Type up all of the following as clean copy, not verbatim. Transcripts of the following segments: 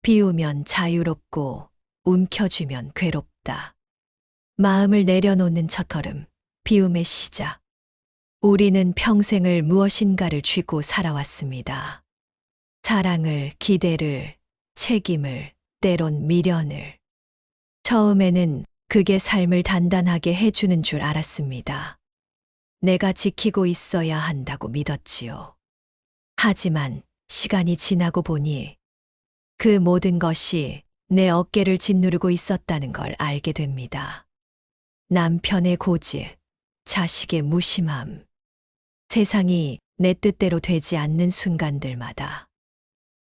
비우면 자유롭고 움켜쥐면 괴롭다. 마음을 내려놓는 첫걸음, 비움의 시작. 우리는 평생을 무엇인가를 쥐고 살아왔습니다. 사랑을, 기대를, 책임을, 때론 미련을. 처음에는 그게 삶을 단단하게 해주는 줄 알았습니다. 내가 지키고 있어야 한다고 믿었지요. 하지만 시간이 지나고 보니 그 모든 것이 내 어깨를 짓누르고 있었다는 걸 알게 됩니다. 남편의 고집, 자식의 무심함, 세상이 내 뜻대로 되지 않는 순간들마다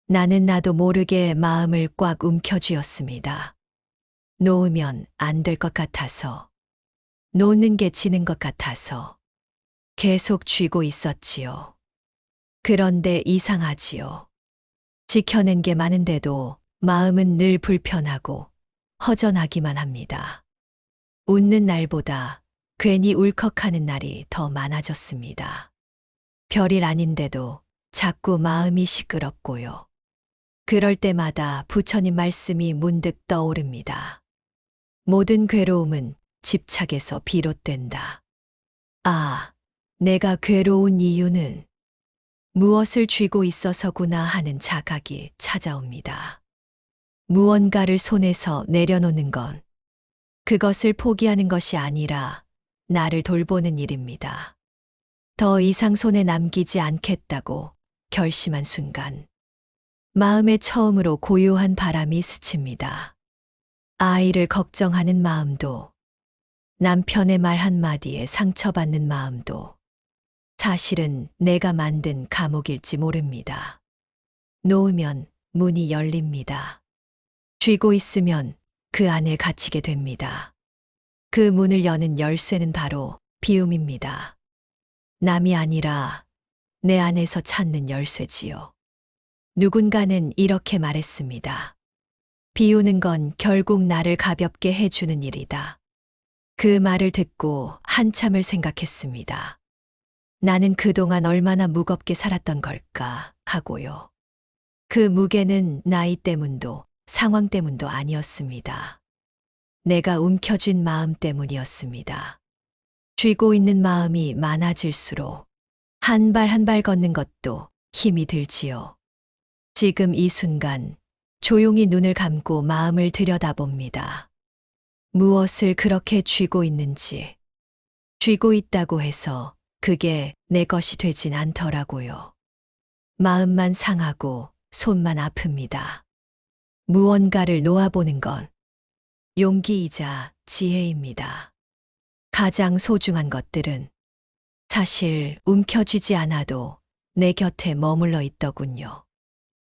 나는 나도 모르게 마음을 꽉 움켜쥐었습니다. 놓으면 안 될 것 같아서, 놓는 게 지는 것 같아서 계속 쥐고 있었지요. 그런데 이상하지요. 지켜낸 게 많은데도 마음은 늘 불편하고 허전하기만 합니다. 웃는 날보다 괜히 울컥하는 날이 더 많아졌습니다. 별일 아닌데도 자꾸 마음이 시끄럽고요. 그럴 때마다 부처님 말씀이 문득 떠오릅니다. 모든 괴로움은 집착에서 비롯된다. 아, 내가 괴로운 이유는 무엇을 쥐고 있어서구나 하는 자각이 찾아옵니다. 무언가를 손에서 내려놓는 건 그것을 포기하는 것이 아니라 나를 돌보는 일입니다. 더 이상 손에 남기지 않겠다고 결심한 순간, 마음에 처음으로 고요한 바람이 스칩니다. 아이를 걱정하는 마음도, 남편의 말 한마디에 상처받는 마음도 사실은 내가 만든 감옥일지 모릅니다. 놓으면 문이 열립니다. 쥐고 있으면 그 안에 갇히게 됩니다. 그 문을 여는 열쇠는 바로 비움입니다. 남이 아니라 내 안에서 찾는 열쇠지요. 누군가는 이렇게 말했습니다. 비우는 건 결국 나를 가볍게 해주는 일이다. 그 말을 듣고 한참을 생각했습니다. 나는 그동안 얼마나 무겁게 살았던 걸까 하고요. 그 무게는 나이 때문도 상황 때문도 아니었습니다. 내가 움켜쥔 마음 때문이었습니다. 쥐고 있는 마음이 많아질수록 한 발 한 발 걷는 것도 힘이 들지요. 지금 이 순간 조용히 눈을 감고 마음을 들여다봅니다. 무엇을 그렇게 쥐고 있는지. 쥐고 있다고 해서 그게 내 것이 되진 않더라고요. 마음만 상하고 손만 아픕니다. 무언가를 놓아보는 건 용기이자 지혜입니다. 가장 소중한 것들은 사실 움켜쥐지 않아도 내 곁에 머물러 있더군요.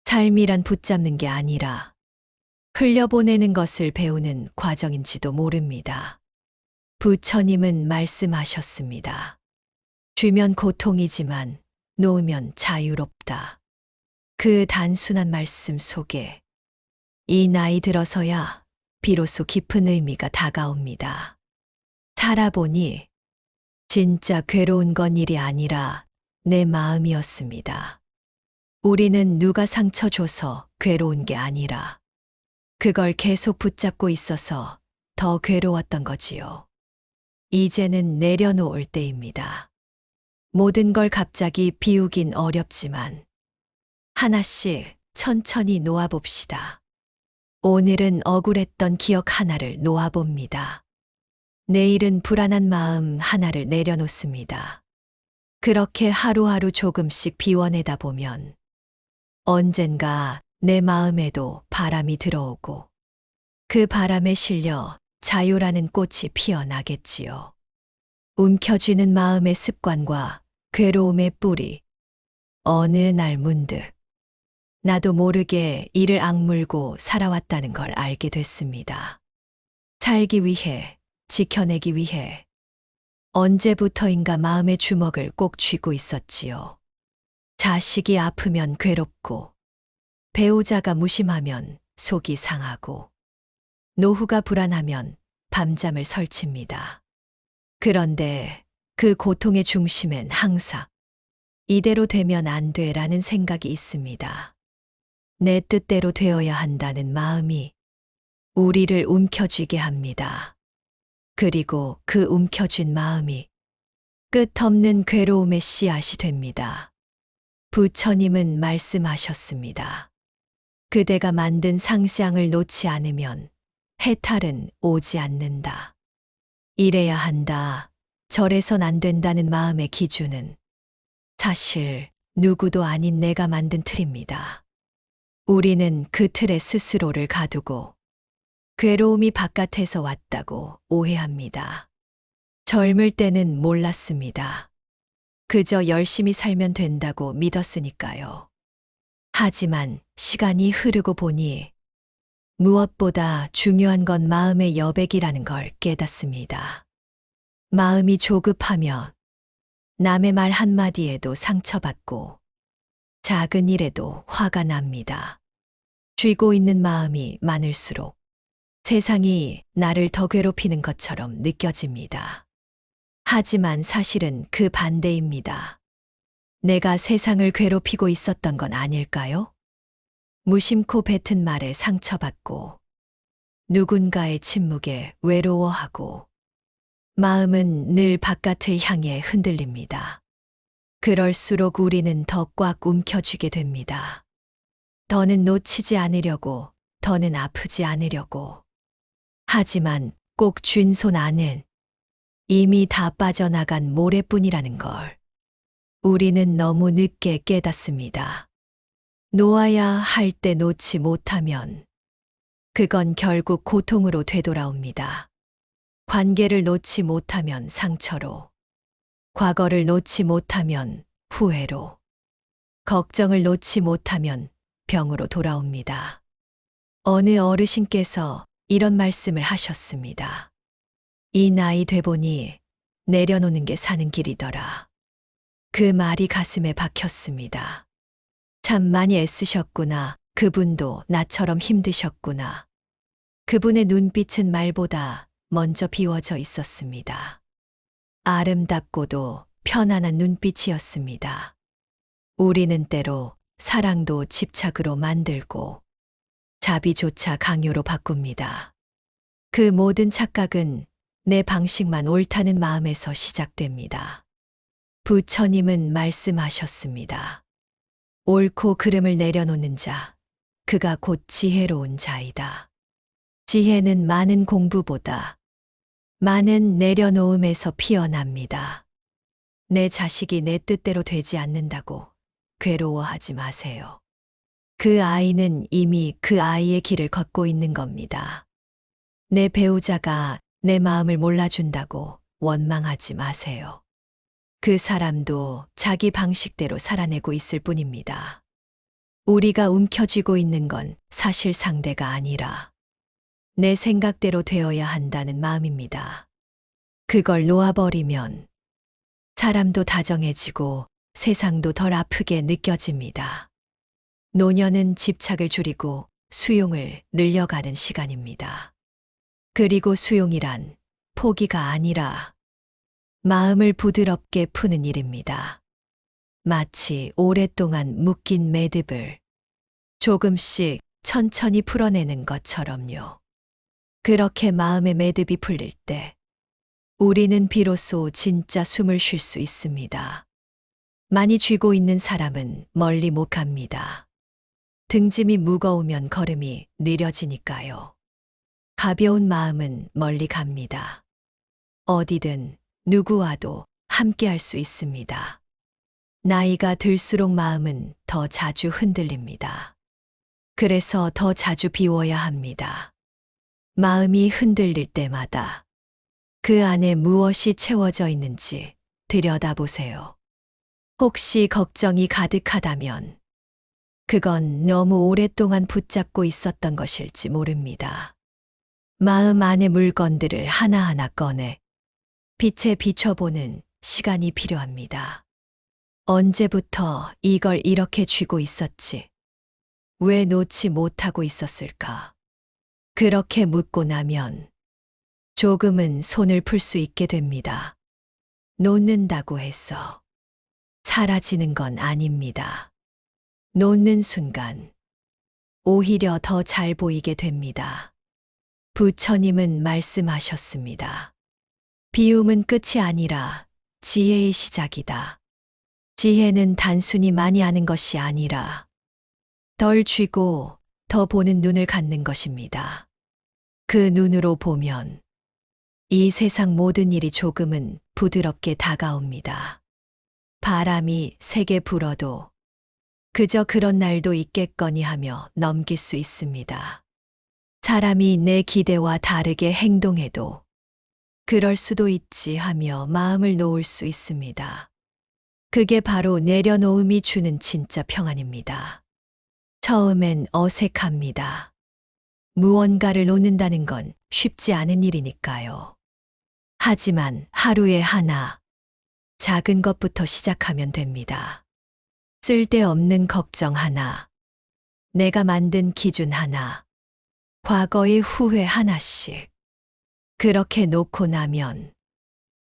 삶이란 붙잡는 게 아니라 흘려보내는 것을 배우는 과정인지도 모릅니다. 부처님은 말씀하셨습니다. 쥐면 고통이지만 놓으면 자유롭다. 그 단순한 말씀 속에 이 나이 들어서야 비로소 깊은 의미가 다가옵니다. 살아보니 진짜 괴로운 건 일이 아니라 내 마음이었습니다. 우리는 누가 상처 줘서 괴로운 게 아니라 그걸 계속 붙잡고 있어서 더 괴로웠던 거지요. 이제는 내려놓을 때입니다. 모든 걸 갑자기 비우긴 어렵지만 하나씩 천천히 놓아봅시다. 오늘은 억울했던 기억 하나를 놓아봅니다. 내일은 불안한 마음 하나를 내려놓습니다. 그렇게 하루하루 조금씩 비워내다 보면 언젠가 내 마음에도 바람이 들어오고 그 바람에 실려 자유라는 꽃이 피어나겠지요. 움켜쥐는 마음의 습관과 괴로움의 뿌리. 어느 날 문득 나도 모르게 이를 악물고 살아왔다는 걸 알게 됐습니다. 살기 위해, 지켜내기 위해 언제부터인가 마음의 주먹을 꼭 쥐고 있었지요. 자식이 아프면 괴롭고, 배우자가 무심하면 속이 상하고, 노후가 불안하면 밤잠을 설칩니다. 그런데 그 고통의 중심엔 항상 이대로 되면 안 돼라는 생각이 있습니다. 내 뜻대로 되어야 한다는 마음이 우리를 움켜쥐게 합니다. 그리고 그 움켜쥔 마음이 끝없는 괴로움의 씨앗이 됩니다. 부처님은 말씀하셨습니다. 그대가 만든 상상을 놓지 않으면 해탈은 오지 않는다. 이래야 한다. 저래선 안 된다는 마음의 기준은 사실 누구도 아닌 내가 만든 틀입니다. 우리는 그 틀에 스스로를 가두고 괴로움이 바깥에서 왔다고 오해합니다. 젊을 때는 몰랐습니다. 그저 열심히 살면 된다고 믿었으니까요. 하지만 시간이 흐르고 보니 무엇보다 중요한 건 마음의 여백이라는 걸 깨닫습니다. 마음이 조급하면 남의 말 한마디에도 상처받고 작은 일에도 화가 납니다. 쥐고 있는 마음이 많을수록 세상이 나를 더 괴롭히는 것처럼 느껴집니다. 하지만 사실은 그 반대입니다. 내가 세상을 괴롭히고 있었던 건 아닐까요? 무심코 뱉은 말에 상처받고 누군가의 침묵에 외로워하고 마음은 늘 바깥을 향해 흔들립니다. 그럴수록 우리는 더 꽉 움켜쥐게 됩니다. 더는 놓치지 않으려고, 더는 아프지 않으려고. 하지만 꼭 쥔 손 안은 이미 다 빠져나간 모래뿐이라는 걸 우리는 너무 늦게 깨닫습니다. 놓아야 할 때 놓지 못하면 그건 결국 고통으로 되돌아옵니다. 관계를 놓지 못하면 상처로, 과거를 놓지 못하면 후회로, 걱정을 놓지 못하면 병으로 돌아옵니다. 어느 어르신께서 이런 말씀을 하셨습니다. 이 나이 돼보니 내려놓는 게 사는 길이더라. 그 말이 가슴에 박혔습니다. 참 많이 애쓰셨구나. 그분도 나처럼 힘드셨구나. 그분의 눈빛은 말보다 먼저 비워져 있었습니다. 아름답고도 편안한 눈빛이었습니다. 우리는 때로 사랑도 집착으로 만들고 자비조차 강요로 바꿉니다. 그 모든 착각은 내 방식만 옳다는 마음에서 시작됩니다. 부처님은 말씀하셨습니다. 옳고 그름을 내려놓는 자, 그가 곧 지혜로운 자이다. 지혜는 많은 공부보다 많은 내려놓음에서 피어납니다. 내 자식이 내 뜻대로 되지 않는다고 괴로워하지 마세요. 그 아이는 이미 그 아이의 길을 걷고 있는 겁니다. 내 배우자가 내 마음을 몰라준다고 원망하지 마세요. 그 사람도 자기 방식대로 살아내고 있을 뿐입니다. 우리가 움켜쥐고 있는 건 사실 상대가 아니라 내 생각대로 되어야 한다는 마음입니다. 그걸 놓아버리면 사람도 다정해지고 세상도 덜 아프게 느껴집니다. 노년은 집착을 줄이고 수용을 늘려가는 시간입니다. 그리고 수용이란 포기가 아니라 마음을 부드럽게 푸는 일입니다. 마치 오랫동안 묶인 매듭을 조금씩 천천히 풀어내는 것처럼요. 그렇게 마음의 매듭이 풀릴 때 우리는 비로소 진짜 숨을 쉴 수 있습니다. 많이 쥐고 있는 사람은 멀리 못 갑니다. 등짐이 무거우면 걸음이 느려지니까요. 가벼운 마음은 멀리 갑니다. 어디든 누구와도 함께할 수 있습니다. 나이가 들수록 마음은 더 자주 흔들립니다. 그래서 더 자주 비워야 합니다. 마음이 흔들릴 때마다 그 안에 무엇이 채워져 있는지 들여다보세요. 혹시 걱정이 가득하다면 그건 너무 오랫동안 붙잡고 있었던 것일지 모릅니다. 마음 안의 물건들을 하나하나 꺼내 빛에 비춰보는 시간이 필요합니다. 언제부터 이걸 이렇게 쥐고 있었지? 왜 놓지 못하고 있었을까? 그렇게 묻고 나면 조금은 손을 풀 수 있게 됩니다. 놓는다고 해서 사라지는 건 아닙니다. 놓는 순간 오히려 더 잘 보이게 됩니다. 부처님은 말씀하셨습니다. 비움은 끝이 아니라 지혜의 시작이다. 지혜는 단순히 많이 아는 것이 아니라 덜 쥐고 더 보는 눈을 갖는 것입니다. 그 눈으로 보면 이 세상 모든 일이 조금은 부드럽게 다가옵니다. 바람이 세게 불어도 그저 그런 날도 있겠거니 하며 넘길 수 있습니다. 사람이 내 기대와 다르게 행동해도 그럴 수도 있지 하며 마음을 놓을 수 있습니다. 그게 바로 내려놓음이 주는 진짜 평안입니다. 처음엔 어색합니다. 무언가를 놓는다는 건 쉽지 않은 일이니까요. 하지만 하루에 하나, 작은 것부터 시작하면 됩니다. 쓸데없는 걱정 하나, 내가 만든 기준 하나, 과거의 후회 하나씩. 그렇게 놓고 나면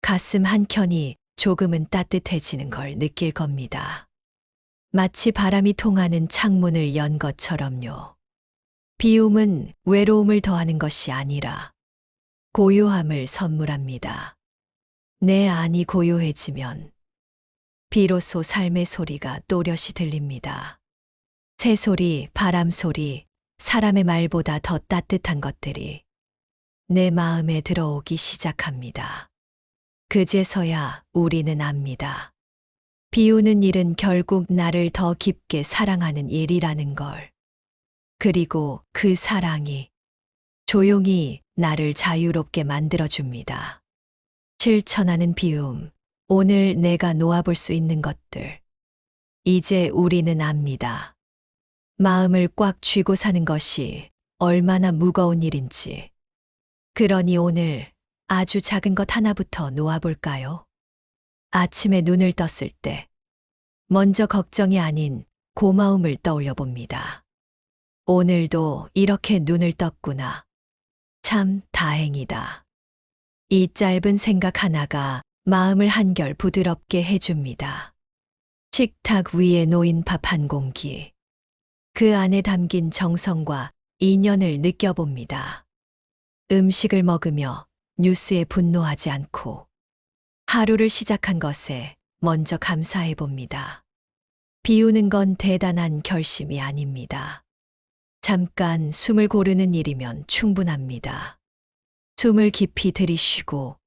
가슴 한켠이 조금은 따뜻해지는 걸 느낄 겁니다. 마치 바람이 통하는 창문을 연 것처럼요. 비움은 외로움을 더하는 것이 아니라 고요함을 선물합니다. 내 안이 고요해지면 비로소 삶의 소리가 또렷이 들립니다. 새소리, 바람소리, 사람의 말보다 더 따뜻한 것들이 내 마음에 들어오기 시작합니다. 그제서야 우리는 압니다. 비우는 일은 결국 나를 더 깊게 사랑하는 일이라는 걸. 그리고 그 사랑이 조용히 나를 자유롭게 만들어줍니다. 실천하는 비움, 오늘 내가 놓아볼 수 있는 것들. 이제 우리는 압니다. 마음을 꽉 쥐고 사는 것이 얼마나 무거운 일인지. 그러니 오늘 아주 작은 것 하나부터 놓아볼까요? 아침에 눈을 떴을 때 먼저 걱정이 아닌 고마움을 떠올려 봅니다. 오늘도 이렇게 눈을 떴구나. 참 다행이다. 이 짧은 생각 하나가 마음을 한결 부드럽게 해줍니다. 식탁 위에 놓인 밥 한 공기. 그 안에 담긴 정성과 인연을 느껴봅니다. 음식을 먹으며 뉴스에 분노하지 않고 하루를 시작한 것에 먼저 감사해 봅니다. 비우는 건 대단한 결심이 아닙니다. 잠깐 숨을 고르는 일이면 충분합니다. 숨을 깊이 들이쉬고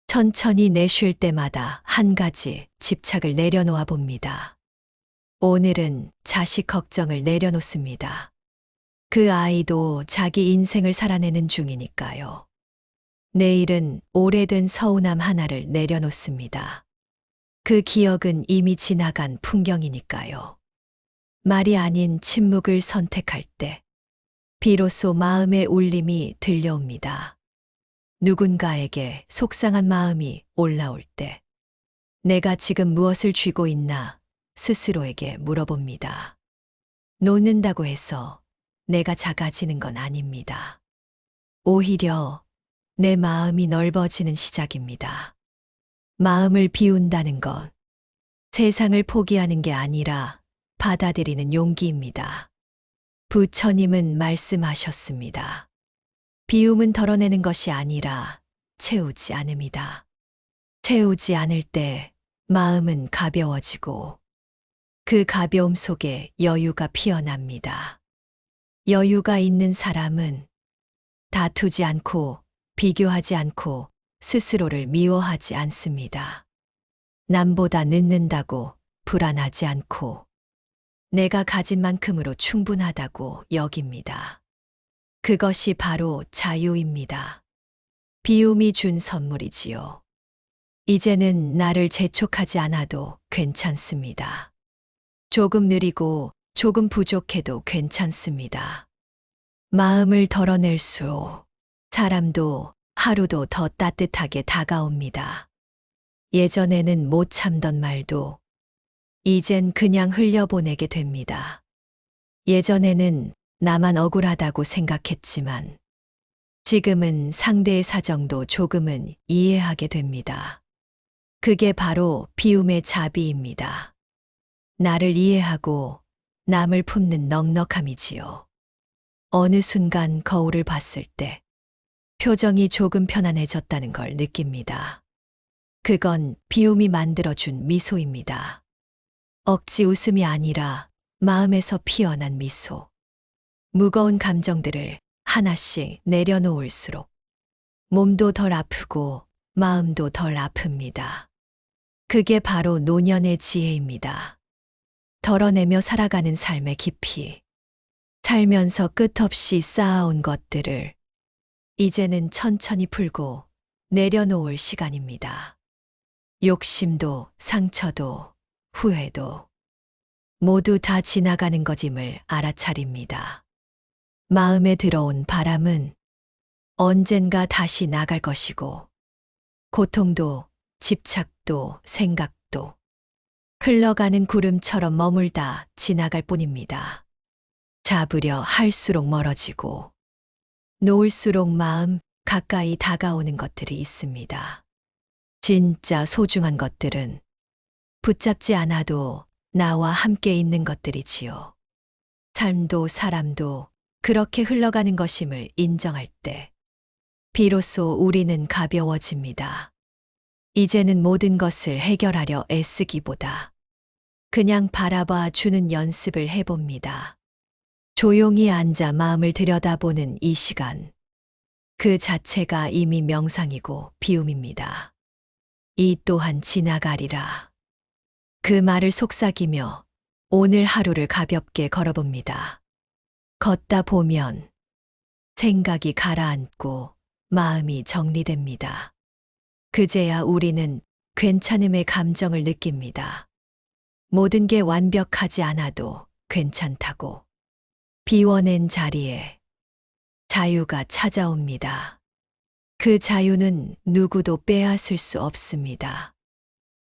천천히 내쉴 때마다 한 가지 집착을 내려놓아 봅니다. 오늘은 자식 걱정을 내려놓습니다. 그 아이도 자기 인생을 살아내는 중이니까요. 내일은 오래된 서운함 하나를 내려놓습니다. 그 기억은 이미 지나간 풍경이니까요. 말이 아닌 침묵을 선택할 때 비로소 마음의 울림이 들려옵니다. 누군가에게 속상한 마음이 올라올 때 내가 지금 무엇을 쥐고 있나 스스로에게 물어봅니다. 놓는다고 해서 내가 작아지는 건 아닙니다. 오히려 내 마음이 넓어지는 시작입니다. 마음을 비운다는 건 세상을 포기하는 게 아니라 받아들이는 용기입니다. 부처님은 말씀하셨습니다. 비움은 덜어내는 것이 아니라 채우지 않음이다. 채우지 않을 때 마음은 가벼워지고 그 가벼움 속에 여유가 피어납니다. 여유가 있는 사람은 다투지 않고 비교하지 않고 스스로를 미워하지 않습니다. 남보다 늦는다고 불안하지 않고 내가 가진 만큼으로 충분하다고 여깁니다. 그것이 바로 자유입니다. 비움이 준 선물이지요. 이제는 나를 재촉하지 않아도 괜찮습니다. 조금 느리고 조금 부족해도 괜찮습니다. 마음을 덜어낼수록 사람도 하루도 더 따뜻하게 다가옵니다. 예전에는 못 참던 말도 이젠 그냥 흘려보내게 됩니다. 예전에는 나만 억울하다고 생각했지만 지금은 상대의 사정도 조금은 이해하게 됩니다. 그게 바로 비움의 자비입니다. 나를 이해하고 남을 품는 넉넉함이지요. 어느 순간 거울을 봤을 때 표정이 조금 편안해졌다는 걸 느낍니다. 그건 비움이 만들어준 미소입니다. 억지 웃음이 아니라 마음에서 피어난 미소. 무거운 감정들을 하나씩 내려놓을수록 몸도 덜 아프고 마음도 덜 아픕니다. 그게 바로 노년의 지혜입니다. 덜어내며 살아가는 삶의 깊이. 살면서 끝없이 쌓아온 것들을 이제는 천천히 풀고 내려놓을 시간입니다. 욕심도 상처도 후회도 모두 다 지나가는 것임을 알아차립니다. 마음에 들어온 바람은 언젠가 다시 나갈 것이고 고통도 집착도 생각도 흘러가는 구름처럼 머물다 지나갈 뿐입니다. 잡으려 할수록 멀어지고 놓을수록 마음 가까이 다가오는 것들이 있습니다. 진짜 소중한 것들은 붙잡지 않아도 나와 함께 있는 것들이지요. 삶도 사람도 그렇게 흘러가는 것임을 인정할 때 비로소 우리는 가벼워집니다. 이제는 모든 것을 해결하려 애쓰기보다 그냥 바라봐 주는 연습을 해봅니다. 조용히 앉아 마음을 들여다보는 이 시간. 그 자체가 이미 명상이고 비움입니다. 이 또한 지나가리라. 그 말을 속삭이며 오늘 하루를 가볍게 걸어봅니다. 걷다 보면 생각이 가라앉고 마음이 정리됩니다. 그제야 우리는 괜찮음의 감정을 느낍니다. 모든 게 완벽하지 않아도 괜찮다고. 비워낸 자리에 자유가 찾아옵니다. 그 자유는 누구도 빼앗을 수 없습니다.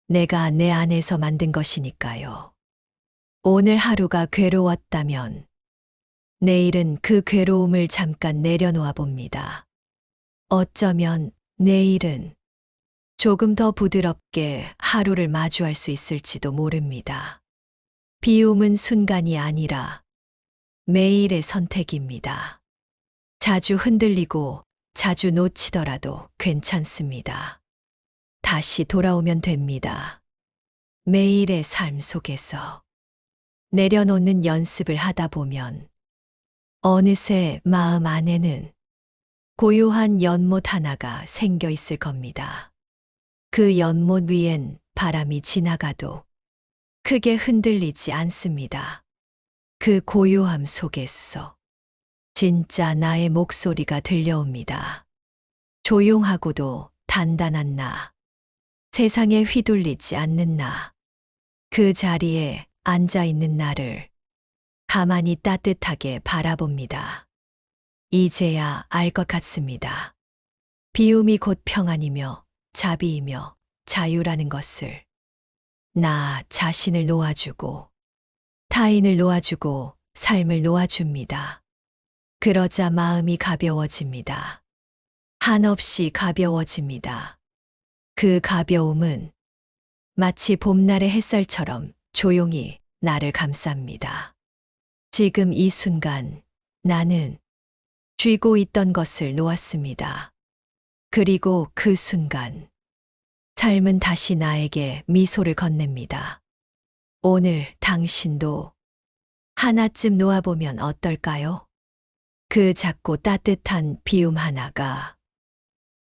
내가 내 안에서 만든 것이니까요. 오늘 하루가 괴로웠다면 내일은 그 괴로움을 잠깐 내려놓아 봅니다. 어쩌면 내일은 조금 더 부드럽게 하루를 마주할 수 있을지도 모릅니다. 비움은 순간이 아니라 매일의 선택입니다. 자주 흔들리고 자주 놓치더라도 괜찮습니다. 다시 돌아오면 됩니다. 매일의 삶 속에서 내려놓는 연습을 하다 보면 어느새 마음 안에는 고요한 연못 하나가 생겨 있을 겁니다. 그 연못 위엔 바람이 지나가도 크게 흔들리지 않습니다. 그 고요함 속에서 진짜 나의 목소리가 들려옵니다. 조용하고도 단단한 나. 세상에 휘둘리지 않는 나. 그 자리에 앉아 있는 나를 가만히 따뜻하게 바라봅니다. 이제야 알 것 같습니다. 비움이 곧 평안이며 자비이며 자유라는 것을. 나 자신을 놓아주고 타인을 놓아주고 삶을 놓아줍니다. 그러자 마음이 가벼워집니다. 한없이 가벼워집니다. 그 가벼움은 마치 봄날의 햇살처럼 조용히 나를 감쌉니다. 지금 이 순간 나는 쥐고 있던 것을 놓았습니다. 그리고 그 순간 삶은 다시 나에게 미소를 건넵니다. 오늘 당신도 하나쯤 놓아보면 어떨까요? 그 작고 따뜻한 비움 하나가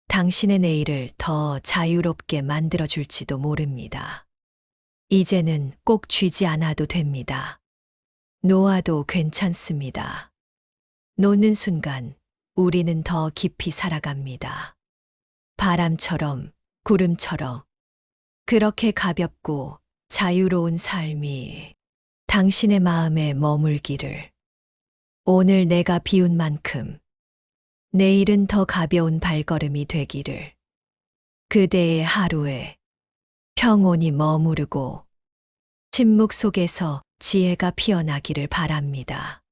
당신의 내일을 더 자유롭게 만들어줄지도 모릅니다. 이제는 꼭 쥐지 않아도 됩니다. 놓아도 괜찮습니다. 놓는 순간 우리는 더 깊이 살아갑니다. 바람처럼, 구름처럼, 그렇게 가볍고 자유로운 삶이 당신의 마음에 머물기를. 오늘 내가 비운 만큼 내일은 더 가벼운 발걸음이 되기를. 그대의 하루에 평온이 머무르고 침묵 속에서 지혜가 피어나기를 바랍니다.